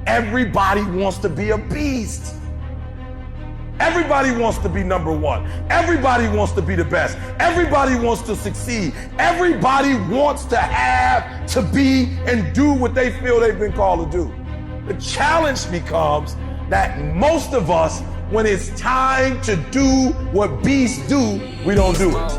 Everybody wants to be a beast. Everybody wants to be number one. Everybody wants to be the best. Everybody wants to succeed. Everybody wants to have, to be, and do what they feel they've been called to do. The challenge becomes that most of us, when it's time to do what beasts do, we don't do it.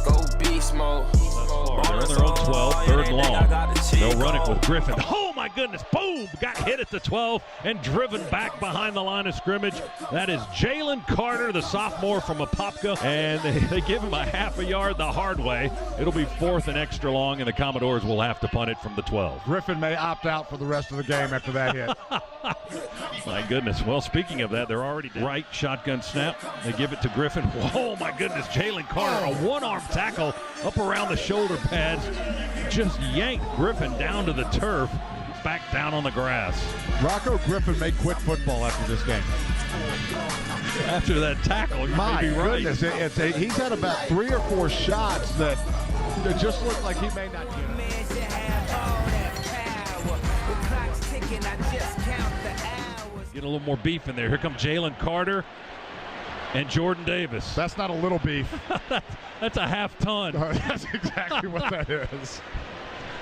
Go beast mode. They're on their own 12, third and long. They'll run it with Griffin. Oh my goodness, boom! Got hit at the 12 and driven back behind the line of scrimmage. That is Jalen Carter, the sophomore from Apopka, and they give him a half a yard the hard way. It'll be fourth and extra long, and the Commodores will have to punt it from the 12. Griffin may opt out for the rest of the game after that hit. My goodness. Well, speaking of that, they're already right shotgun snap. They give it to Griffin. Oh my goodness, Jalen Carter, a one-arm tackle up around the shoulder pads. Just yanked Griffin down to the turf, back down on the grass. Rocco Griffin may quit football after this game. After that tackle, you My may be right. goodness, he's had about 3 or 4 shots that just look like he may not get it. Get a little more beef in there. Here comes Jalen Carter and Jordan Davis. That's not a little beef. That's a half ton. That's exactly what that is.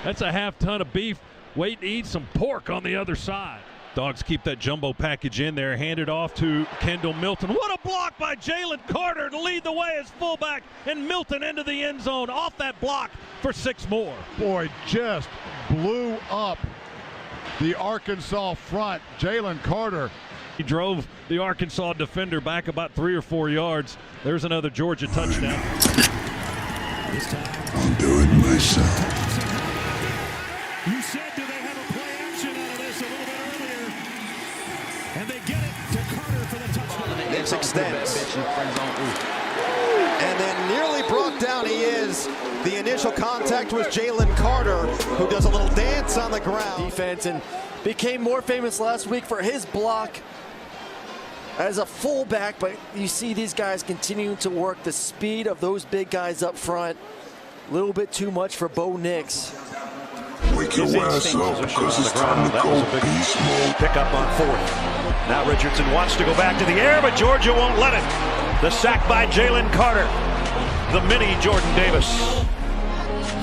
That's a half ton of beef. Wait to eat some pork on the other side. Dogs keep that jumbo package in there. Hand it off to Kendall Milton. What a block by Jalen Carter to lead the way as fullback, and Milton into the end zone off that block for 6 more. Boy, just blew up the Arkansas front. Jalen Carter. He drove the Arkansas defender back about 3 or 4 yards. There's another Georgia touchdown. I'll do it myself. You said, do they have a play action out of this a little bit earlier? And they get it to Carter for the touchdown. Nix extends. And then nearly brought down he is. The initial contact was Jalen Carter, who does a little dance on the ground. Defense, and became more famous last week for his block as a fullback, but you see these guys continuing to work the speed of those big guys up front. A little bit too much for Bo Nix. Wake your ass up, because it's time to go beast mode. Pick up on 4th. Now Richardson wants to go back to the air, but Georgia won't let it. The sack by Jalen Carter. The mini Jordan Davis.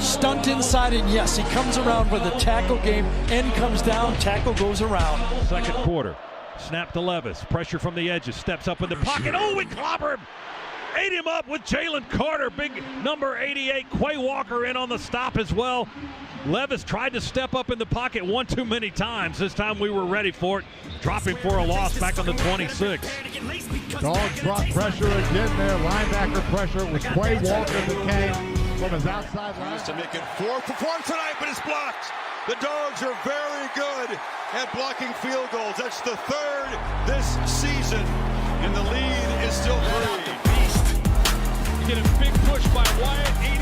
Stunt inside, and yes, he comes around with a tackle game. End comes down, tackle goes around. Second quarter. Snap to Levis. Pressure from the edges. Steps up in the pocket. Oh, we clobber him. Ate him up with Jalen Carter. Big number 88. Quay Walker in on the stop as well. Levis tried to step up in the pocket one too many times. This time we were ready for it. Dropping for a loss back on the 26. Dogs brought pressure again there. Linebacker pressure. It was Quay Walker that came from his outside line. To make it 4 for 4 tonight, but it's blocked. The Dogs are very good at blocking field goals. That's the 3rd this season, and the lead is still 3. Get a big push by Wyatt.